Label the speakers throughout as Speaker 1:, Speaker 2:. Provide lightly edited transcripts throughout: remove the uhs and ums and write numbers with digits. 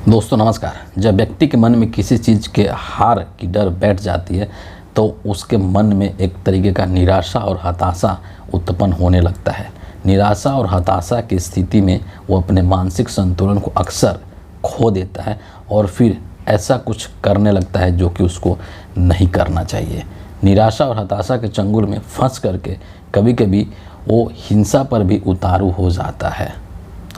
Speaker 1: दोस्तों नमस्कार। जब व्यक्ति के मन में किसी चीज़ के हार की डर बैठ जाती है तो उसके मन में एक तरीके का निराशा और हताशा उत्पन्न होने लगता है। निराशा और हताशा की स्थिति में वो अपने मानसिक संतुलन को अक्सर खो देता है और फिर ऐसा कुछ करने लगता है जो कि उसको नहीं करना चाहिए। निराशा और हताशा के चंगुल में फंस करके कभी कभी वो हिंसा पर भी उतारू हो जाता है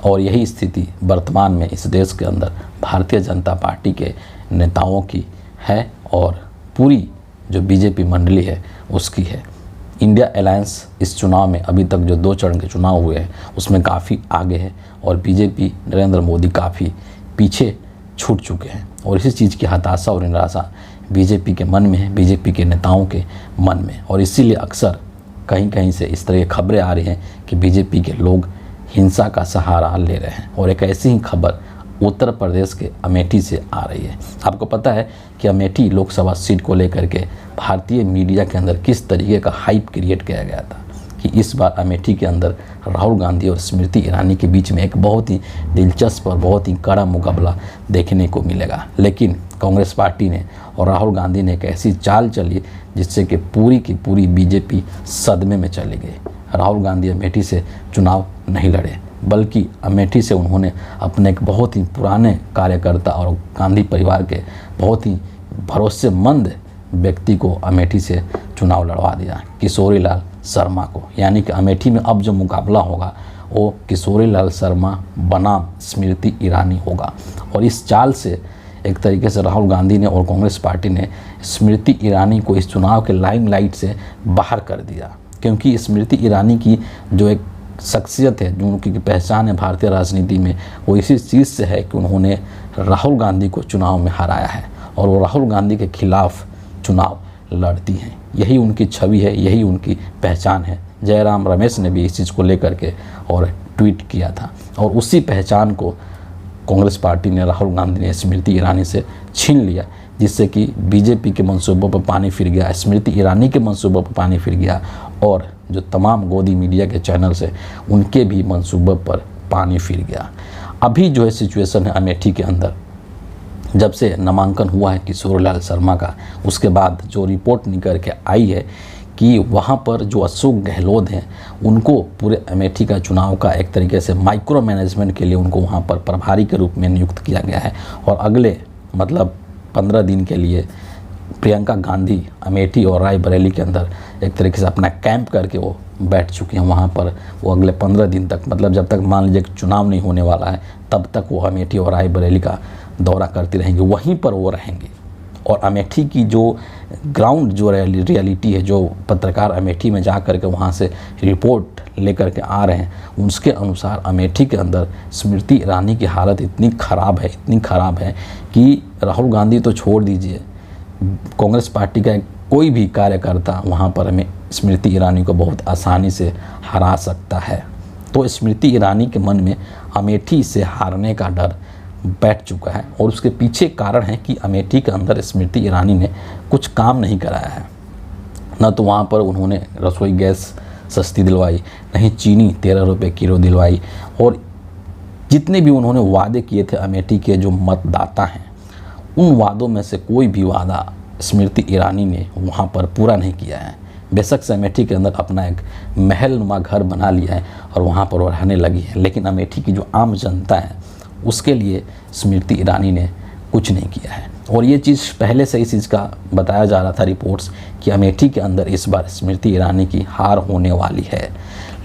Speaker 1: और यही स्थिति वर्तमान में इस देश के अंदर भारतीय जनता पार्टी के नेताओं की है और पूरी जो बीजेपी मंडली है उसकी है। इंडिया अलायंस इस चुनाव में अभी तक जो 2 चरण के चुनाव हुए हैं उसमें काफ़ी आगे है और बीजेपी नरेंद्र मोदी काफ़ी पीछे छूट चुके हैं और इसी चीज़ की हताशा और निराशा बीजेपी के मन में है, बीजेपी के नेताओं के मन में। और इसीलिए अक्सर कहीं कहीं से इस तरह की खबरें आ रही हैं कि बीजेपी के लोग हिंसा का सहारा ले रहे हैं और एक ऐसी ही खबर उत्तर प्रदेश के अमेठी से आ रही है। आपको पता है कि अमेठी लोकसभा सीट को लेकर के भारतीय मीडिया के अंदर किस तरीके का हाइप क्रिएट किया गया था कि इस बार अमेठी के अंदर राहुल गांधी और स्मृति ईरानी के बीच में एक बहुत ही दिलचस्प और बहुत ही कड़ा मुकाबला देखने को मिलेगा। लेकिन कांग्रेस पार्टी ने और राहुल गांधी ने एक ऐसी चाल चली जिससे कि पूरी की पूरी बीजेपी सदमे में चली गई। राहुल गांधी अमेठी से चुनाव नहीं लड़े बल्कि अमेठी से उन्होंने अपने एक बहुत ही पुराने कार्यकर्ता और गांधी परिवार के बहुत ही भरोसेमंद व्यक्ति को अमेठी से चुनाव लड़वा दिया, किशोरी लाल शर्मा को। यानी कि अमेठी में अब जो मुकाबला होगा वो किशोरी लाल शर्मा बनाम स्मृति ईरानी होगा। और इस चाल से एक तरीके से राहुल गांधी ने और कांग्रेस पार्टी ने स्मृति ईरानी को इस चुनाव के लाइमलाइट से बाहर कर दिया, क्योंकि स्मृति ईरानी की जो एक शख्सियत है, जो उनकी पहचान है भारतीय राजनीति में, वो इसी चीज़ से है कि उन्होंने राहुल गांधी को चुनाव में हराया है और वो राहुल गांधी के खिलाफ चुनाव लड़ती हैं। यही उनकी छवि है, यही उनकी पहचान है। जयराम रमेश ने भी इस चीज़ को लेकर के और ट्वीट किया था और उसी पहचान को कांग्रेस पार्टी ने, राहुल गांधी ने स्मृति ईरानी से छीन लिया, जिससे कि बीजेपी के मंसूबों पर पानी फिर गया, स्मृति ईरानी के मंसूबों पर पानी फिर गया और जो तमाम गोदी मीडिया के चैनल्स हैं उनके भी मंसूबों पर पानी फिर गया। अभी जो है सिचुएशन है अमेठी के अंदर, जब से नामांकन हुआ है किशोरी लाल शर्मा का, उसके बाद जो रिपोर्ट निकल के आई है कि वहाँ पर जो अशोक गहलोत हैं उनको पूरे अमेठी का चुनाव का एक तरीके से माइक्रो मैनेजमेंट के लिए उनको वहाँ पर प्रभारी के रूप में नियुक्त किया गया है और अगले 15 दिन के लिए प्रियंका गांधी अमेठी और रायबरेली के अंदर एक तरीके से अपना कैंप करके वो बैठ चुके हैं वहाँ पर। वो अगले 15 दिन तक, मतलब जब तक मान लीजिए चुनाव नहीं होने वाला है तब तक वो अमेठी और रायबरेली का दौरा करती रहेंगी, वहीं पर वो रहेंगे। और अमेठी की जो ग्राउंड जो रियलिटी है, जो पत्रकार अमेठी में जा कर के वहाँ से रिपोर्ट लेकर के आ रहे हैं, उसके अनुसार अमेठी के अंदर स्मृति ईरानी की हालत इतनी ख़राब है कि राहुल गांधी तो छोड़ दीजिए, कांग्रेस पार्टी का कोई भी कार्यकर्ता वहाँ पर हमें स्मृति ईरानी को बहुत आसानी से हरा सकता है। तो स्मृति ईरानी के मन में अमेठी से हारने का डर बैठ चुका है और उसके पीछे कारण है कि अमेठी के अंदर स्मृति ईरानी ने कुछ काम नहीं कराया है। न तो वहाँ पर उन्होंने रसोई गैस सस्ती दिलवाई, नहीं चीनी 13 रुपये किलो दिलवाई, और जितने भी उन्होंने वादे किए थे अमेठी के जो मतदाता हैं उन वादों में से कोई भी वादा स्मृति ईरानी ने वहाँ पर पूरा नहीं किया है। बेशक से अमेठी के अंदर अपना एक महलनुमा घर बना लिया है और वहाँ पर वो रहने लगी है, लेकिन अमेठी की जो आम जनता है उसके लिए स्मृति ईरानी ने कुछ नहीं किया है। और ये चीज़ पहले से इस चीज़ का बताया जा रहा था रिपोर्ट्स कि अमेठी के अंदर इस बार स्मृति ईरानी की हार होने वाली है,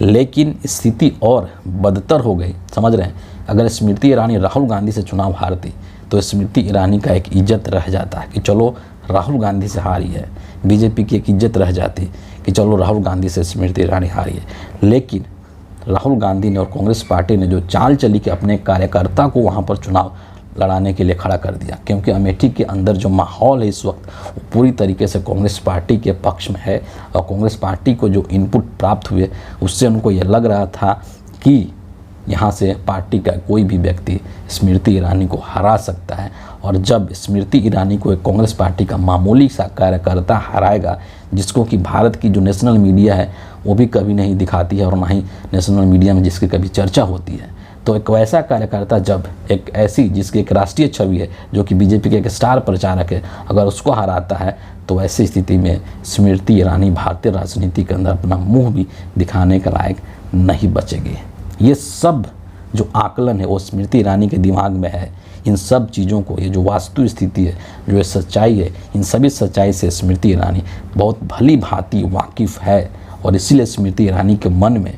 Speaker 1: लेकिन स्थिति और बदतर हो गई। समझ रहे हैं, अगर स्मृति ईरानी राहुल गांधी से चुनाव हारती तो स्मृति ईरानी का एक इज्जत रह जाता है कि चलो राहुल गांधी से हारी है, बीजेपी की एक इज्जत रह जाती कि चलो राहुल गांधी से स्मृति ईरानी हारी है। लेकिन राहुल गांधी ने और कांग्रेस पार्टी ने जो चाल चली कि अपने कार्यकर्ता को वहाँ पर चुनाव लड़ाने के लिए खड़ा कर दिया, क्योंकि अमेठी के अंदर जो माहौल है इस वक्त वो पूरी तरीके से कांग्रेस पार्टी के पक्ष में है और कांग्रेस पार्टी को जो इनपुट प्राप्त हुए उससे उनको ये लग रहा था कि यहाँ से पार्टी का कोई भी व्यक्ति स्मृति ईरानी को हरा सकता है। और जब स्मृति ईरानी को एक कांग्रेस पार्टी का मामूली सा कार्यकर्ता हराएगा, जिसको कि भारत की जो नेशनल मीडिया है वो भी कभी नहीं दिखाती है और ना ही नेशनल मीडिया में जिसकी कभी चर्चा होती है, तो एक वैसा कार्यकर्ता जब एक ऐसी जिसकी एक राष्ट्रीय छवि है, जो कि बीजेपी के एक स्टार प्रचारक है, अगर उसको हराता है तो ऐसी स्थिति में स्मृति ईरानी भारतीय राजनीति के अंदर अपना मुंह भी दिखाने के लायक नहीं बचेगी। ये सब जो आकलन है वो स्मृति ईरानी के दिमाग में है। इन सब चीज़ों को, ये जो वास्तु स्थिति है, जो ये सच्चाई है, इन सभी सच्चाई से स्मृति ईरानी बहुत भली भांति वाकिफ़ है और इसीलिए स्मृति ईरानी के मन में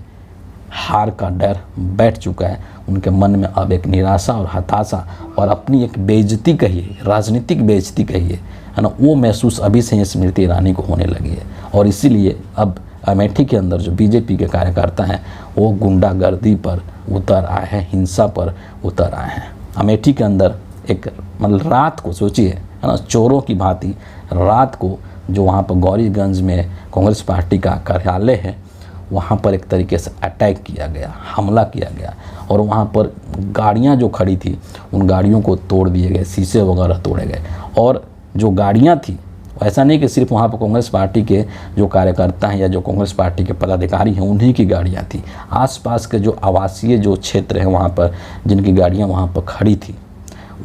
Speaker 1: हार का डर बैठ चुका है। उनके मन में अब एक निराशा और हताशा और अपनी एक बेइज्जती कहिए, राजनीतिक बेइज्जती कहिए, है ना, वो महसूस अभी से ही स्मृति ईरानी को होने लगी है। और इसीलिए अब अमेठी के अंदर जो बीजेपी के कार्यकर्ता हैं वो गुंडागर्दी पर उतर आए हैं, हिंसा पर उतर आए हैं। अमेठी के अंदर एक मतलब रात को सोचिए, है ना, चोरों की भांति रात को जो वहाँ पर गौरीगंज में कांग्रेस पार्टी का कार्यालय है वहाँ पर एक तरीके से अटैक किया गया, हमला किया गया और वहाँ पर गाड़ियाँ जो खड़ी थी उन गाड़ियों को तोड़ दिए गए, शीशे वगैरह तोड़े गए। और जो गाड़ियाँ थी, ऐसा नहीं कि सिर्फ वहाँ पर कांग्रेस पार्टी के जो कार्यकर्ता हैं या जो कांग्रेस पार्टी के पदाधिकारी हैं उन्हीं की गाड़ियाँ थी, आसपास के जो आवासीय जो क्षेत्र हैं वहाँ पर जिनकी गाड़ियाँ वहाँ पर खड़ी थी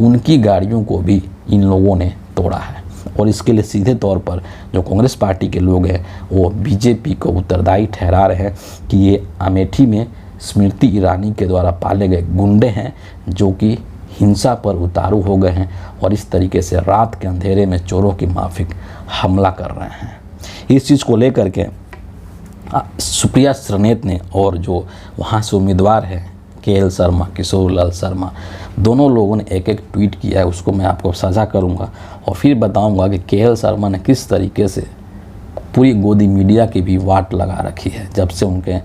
Speaker 1: उनकी गाड़ियों को भी इन लोगों ने तोड़ा है। और इसके लिए सीधे तौर पर जो कांग्रेस पार्टी के लोग हैं वो बीजेपी को उत्तरदायी ठहरा रहे हैं कि ये अमेठी में स्मृति ईरानी के द्वारा पाले गए गुंडे हैं जो कि हिंसा पर उतारू हो गए हैं और इस तरीके से रात के अंधेरे में चोरों की माफिक हमला कर रहे हैं। इस चीज़ को लेकर के सुप्रिया श्रीनेत ने और जो वहाँ से उम्मीदवार हैं KL शर्मा, किशोर लाल शर्मा, दोनों लोगों ने एक एक ट्वीट किया है, उसको मैं आपको साझा करूंगा और फिर बताऊंगा कि KL शर्मा ने किस तरीके से पूरी गोदी मीडिया की भी वाट लगा रखी है जब से उनके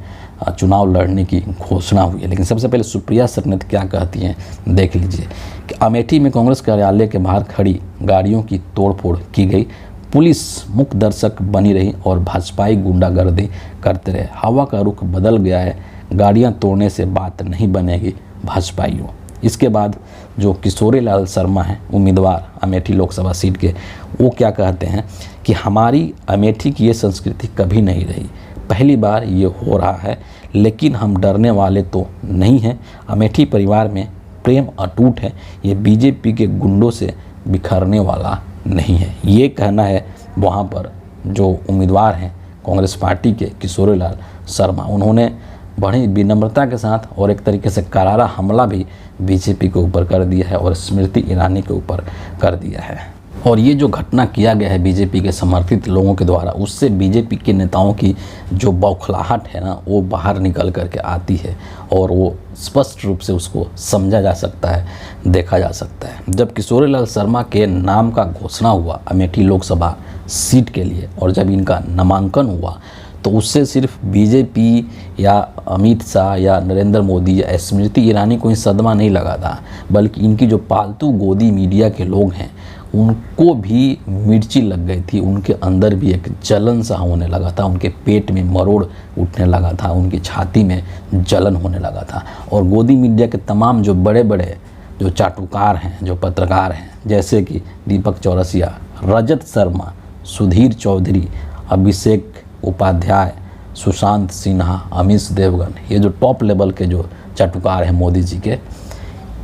Speaker 1: चुनाव लड़ने की घोषणा हुई है। लेकिन सबसे पहले सुप्रिया श्रीनेत क्या कहती हैं देख लीजिए कि अमेठी में कांग्रेस कार्यालय के बाहर खड़ी गाड़ियों की तोड़फोड़ की गई, पुलिस मुख्य दर्शक बनी रही और भाजपाई गुंडागर्दी करते रहे। हवा का रुख बदल गया है, गाड़ियां तोड़ने से बात नहीं बनेगी भाजपाइयों। इसके बाद जो किशोरी लाल शर्मा हैं उम्मीदवार अमेठी लोकसभा सीट के, वो क्या कहते हैं कि हमारी अमेठी की ये संस्कृति कभी नहीं रही, पहली बार ये हो रहा है, लेकिन हम डरने वाले तो नहीं हैं। अमेठी परिवार में प्रेम अटूट है, ये बीजेपी के गुंडों से बिखरने वाला नहीं है। ये कहना है वहाँ पर जो उम्मीदवार हैं कांग्रेस पार्टी के किशोरी लाल शर्मा। उन्होंने बड़ी विनम्रता के साथ और एक तरीके से करारा हमला भी बीजेपी के ऊपर कर दिया है और स्मृति ईरानी के ऊपर कर दिया है। और ये जो घटना किया गया है बीजेपी के समर्थित लोगों के द्वारा, उससे बीजेपी के नेताओं की जो बौखलाहट है ना वो बाहर निकल करके आती है और वो स्पष्ट रूप से उसको समझा जा सकता है, देखा जा सकता है। जब किशोरी लाल शर्मा के नाम का घोषणा हुआ अमेठी लोकसभा सीट के लिए और जब इनका नामांकन हुआ तो उससे सिर्फ बीजेपी या अमित शाह या नरेंद्र मोदी या स्मृति ईरानी को ही सदमा नहीं लगा था, बल्कि इनकी जो पालतू गोदी मीडिया के लोग हैं उनको भी मिर्ची लग गई थी। उनके अंदर भी एक जलन सा होने लगा था, उनके पेट में मरोड़ उठने लगा था, उनकी छाती में जलन होने लगा था। और गोदी मीडिया के तमाम जो बड़े बड़े जो चाटुकार हैं, जो पत्रकार हैं, जैसे कि दीपक चौरसिया, रजत शर्मा, सुधीर चौधरी, अभिषेक उपाध्याय, सुशांत सिन्हा, अमीश देवगन, ये जो टॉप लेवल के जो चाटुकार हैं मोदी जी के,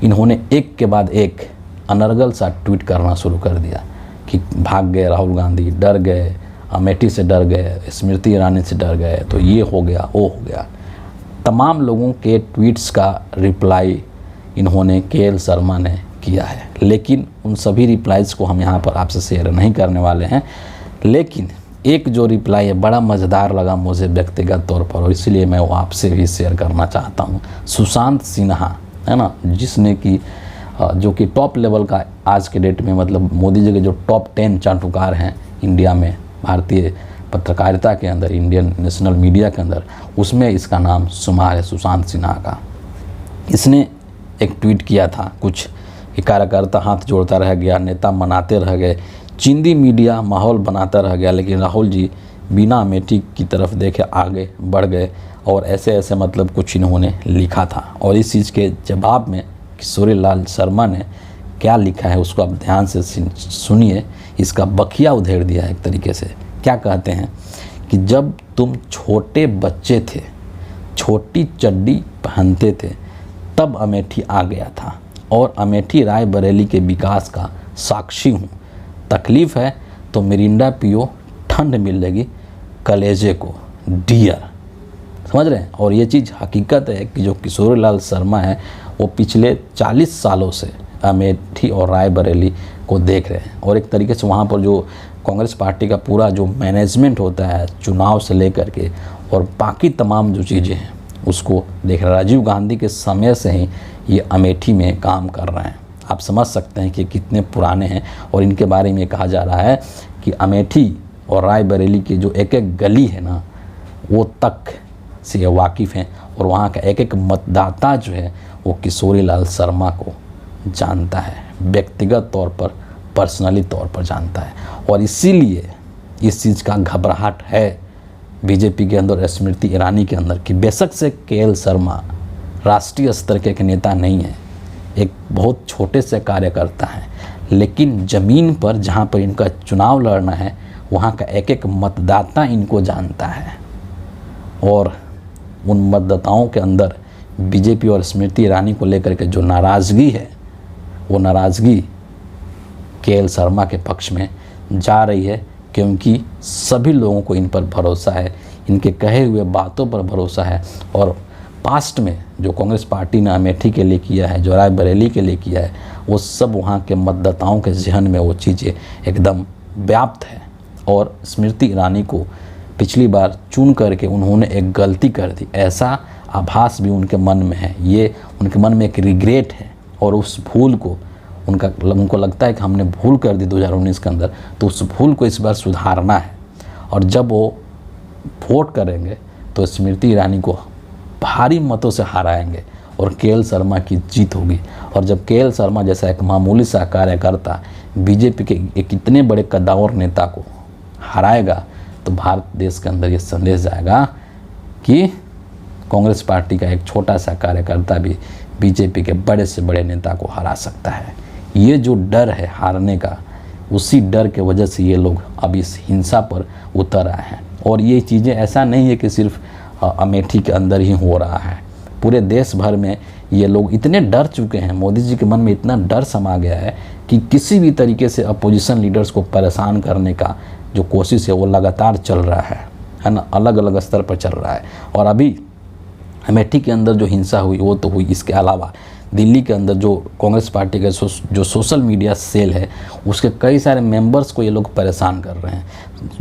Speaker 1: इन्होंने एक के बाद एक अनर्गल सा ट्वीट करना शुरू कर दिया कि भाग गए राहुल गांधी, डर गए, अमेठी से डर गए, स्मृति ईरानी से डर गए, तो ये हो गया, वो हो गया। तमाम लोगों के ट्वीट्स का रिप्लाई इन्होंने KL शर्मा ने किया है, लेकिन उन सभी रिप्लाइज़ को हम यहाँ पर आपसे शेयर नहीं करने वाले हैं। लेकिन एक जो रिप्लाई है बड़ा मज़ेदार लगा मुझे व्यक्तिगत तौर पर और इसलिए मैं वो आपसे भी शेयर करना चाहता हूँ। सुशांत सिन्हा है ना, जिसने कि जो कि टॉप लेवल का आज के डेट में, मतलब मोदी जी के जो टॉप 10 चाटुकार हैं इंडिया में, भारतीय पत्रकारिता के अंदर, इंडियन नेशनल मीडिया के अंदर, उसमें इसका नाम शुमार है, सुशांत सिन्हा का। इसने एक ट्वीट किया था कुछ कि कार्यकर्ता हाथ जोड़ता रह गया, नेता मनाते रह गए, चिंदी मीडिया माहौल बनाता रह गया, लेकिन राहुल जी बिना अमेठी की तरफ देखे आगे बढ़ गए और ऐसे ऐसे मतलब कुछ इन्होंने लिखा था। और इस चीज़ के जवाब में किशोरी लाल शर्मा ने क्या लिखा है उसको आप ध्यान से सुनिए। इसका बखिया उधेड़ दिया है एक तरीके से। क्या कहते हैं कि जब तुम छोटे बच्चे थे, छोटी चड्डी पहनते थे, तब अमेठी आ गया था और अमेठी रायबरेली के विकास का साक्षी हूँ। तकलीफ़ है तो मिरिंडा पियो, ठंड मिलेगी कलेजे को डियर। समझ रहे हैं? और ये चीज़ हकीकत है कि जो किशोरीलाल शर्मा है वो पिछले 40 सालों से अमेठी और रायबरेली को देख रहे हैं और एक तरीके से वहाँ पर जो कांग्रेस पार्टी का पूरा जो मैनेजमेंट होता है चुनाव से लेकर के और बाकी तमाम जो चीज़ें हैं उसको देख रहे हैं। राजीव गांधी के समय से ही ये अमेठी में काम कर रहे हैं। आप समझ सकते हैं कि कितने पुराने हैं। और इनके बारे में कहा जा रहा है कि अमेठी और रायबरेली की जो एक एक गली है ना वो तक से ये वाकिफ़ हैं और वहाँ का एक एक मतदाता जो है वो किशोरीलाल शर्मा को जानता है, व्यक्तिगत तौर पर, पर्सनली तौर पर जानता है। और इसीलिए इस चीज़ का घबराहट है बीजेपी के अंदर, स्मृति ईरानी के अंदर कि बेशक से केएल शर्मा राष्ट्रीय स्तर के एक नेता नहीं है, एक बहुत छोटे से कार्यकर्ता है, लेकिन ज़मीन पर जहाँ पर इनका चुनाव लड़ना है वहाँ का एक एक मतदाता इनको जानता है। और उन मतदाताओं के अंदर बीजेपी और स्मृति ईरानी को लेकर के जो नाराज़गी है वो नाराज़गी केएल शर्मा के पक्ष में जा रही है, क्योंकि सभी लोगों को इन पर भरोसा है, इनके कहे हुए बातों पर भरोसा है। और पास्ट में जो कांग्रेस पार्टी ने अमेठी के लिए किया है, जो रायबरेली के लिए किया है, वो सब वहाँ के मतदाताओं के जहन में वो चीज़ें एकदम व्याप्त है। और स्मृति ईरानी को पिछली बार चुन करके उन्होंने एक गलती कर दी, ऐसा आभास भी उनके मन में है। ये उनके मन में एक रिग्रेट है और उस भूल को उनको लगता है कि हमने भूल कर दी 2019 के अंदर, तो उस भूल को इस बार सुधारना है। और जब वो वोट करेंगे तो स्मृति ईरानी को भारी मतों से हराएंगे और केएल शर्मा की जीत होगी। और जब केएल शर्मा जैसा एक मामूली सा कार्यकर्ता बीजेपी के एक इतने बड़े कद्दावर नेता को हराएगा तो भारत देश के अंदर ये संदेश जाएगा कि कांग्रेस पार्टी का एक छोटा सा कार्यकर्ता भी बीजेपी के बड़े से बड़े नेता को हरा सकता है। ये जो डर है हारने का, उसी डर के वजह से ये लोग अब इस हिंसा पर उतर आए हैं। और ये चीज़ें ऐसा नहीं है कि सिर्फ अमेठी के अंदर ही हो रहा है, पूरे देश भर में ये लोग इतने डर चुके हैं, मोदी जी के मन में इतना डर समा गया है कि किसी भी तरीके से अपोजिशन लीडर्स को परेशान करने का जो कोशिश है वो लगातार चल रहा है ना, अलग अलग स्तर पर चल रहा है। और अभी अमेठी के अंदर जो हिंसा हुई वो तो हुई, इसके अलावा दिल्ली के अंदर जो कांग्रेस पार्टी का जो सोशल मीडिया सेल है उसके कई सारे मेंबर्स को ये लोग परेशान कर रहे हैं।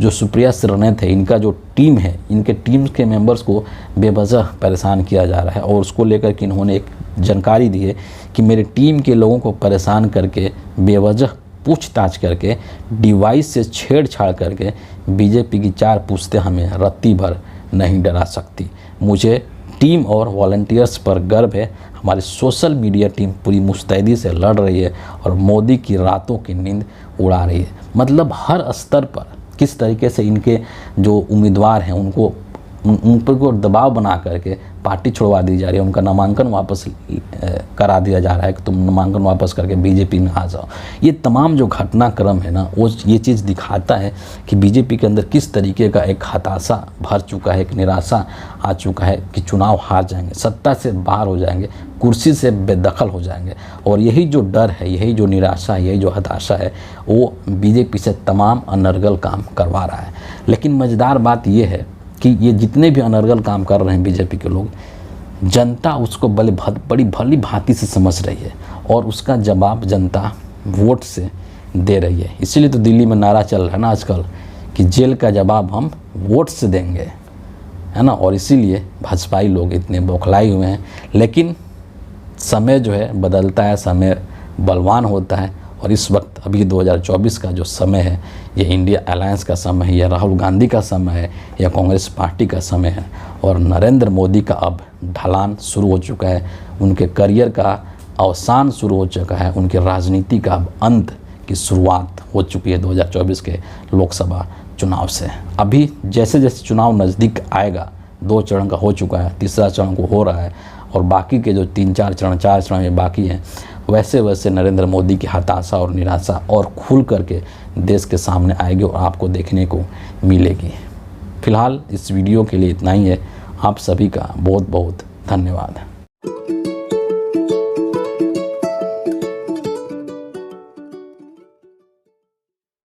Speaker 1: जो सुप्रिया श्रीनेत है, इनका जो टीम है, इनके टीम के मेंबर्स को बेवजह परेशान किया जा रहा है। और उसको लेकर के इन्होंने एक जानकारी दी है कि मेरे टीम के लोगों को परेशान करके, बेवजह पूछताछ करके, डिवाइस से छेड़छाड़ करके बीजेपी की 4 पुश्तें हमें रत्ती भर नहीं डरा सकती। मुझे टीम और वॉलंटियर्स पर गर्व है। हमारी सोशल मीडिया टीम पूरी मुस्तैदी से लड़ रही है और मोदी की रातों की नींद उड़ा रही है। मतलब हर स्तर पर किस तरीके से इनके जो उम्मीदवार हैं उन पर दबाव बना करके पार्टी छोड़वा दी जा रही है, उनका नामांकन वापस करा दिया जा रहा है कि तुम नामांकन वापस करके बीजेपी में आ जाओ। ये तमाम जो घटनाक्रम है ना, वो ये चीज़ दिखाता है कि बीजेपी के अंदर किस तरीके का एक हताशा भर चुका है, एक निराशा आ चुका है कि चुनाव हार जाएंगे, सत्ता से बाहर हो जाएंगे, कुर्सी से बेदखल हो जाएंगे। और यही जो डर है, यही जो निराशा है, यही जो हताशा है, वो बीजेपी से तमाम अनर्गल काम करवा रहा है। लेकिन मज़ेदार बात ये है कि ये जितने भी अनर्गल काम कर रहे हैं बीजेपी के लोग, जनता उसको बड़ी भली भांति से समझ रही है और उसका जवाब जनता वोट से दे रही है। इसीलिए तो दिल्ली में नारा चल रहा है ना आजकल कि जेल का जवाब हम वोट से देंगे, है ना। और इसीलिए भाजपाई लोग इतने बौखलाए हुए हैं। लेकिन समय जो है बदलता है, समय बलवान होता है। और इस वक्त अभी 2024 का जो समय है, ये इंडिया अलायंस का समय है, या राहुल गांधी का समय है, या कांग्रेस पार्टी का समय है। और नरेंद्र मोदी का अब ढलान शुरू हो चुका है, उनके करियर का अवसान शुरू हो चुका है, उनके राजनीति का अब अंत की शुरुआत हो चुकी है 2024 के लोकसभा चुनाव से। अभी जैसे जैसे चुनाव नज़दीक आएगा, 2 चरण का हो चुका है, तीसरा चरण को हो रहा है, और बाकी के जो 3-4 चरण 4 चरण में बाकी हैं, वैसे वैसे नरेंद्र मोदी की हताशा और निराशा और खुल करके देश के सामने आएगी और आपको देखने को मिलेगी। फिलहाल इस वीडियो के लिए इतना ही है। आप सभी का बहुत बहुत धन्यवाद।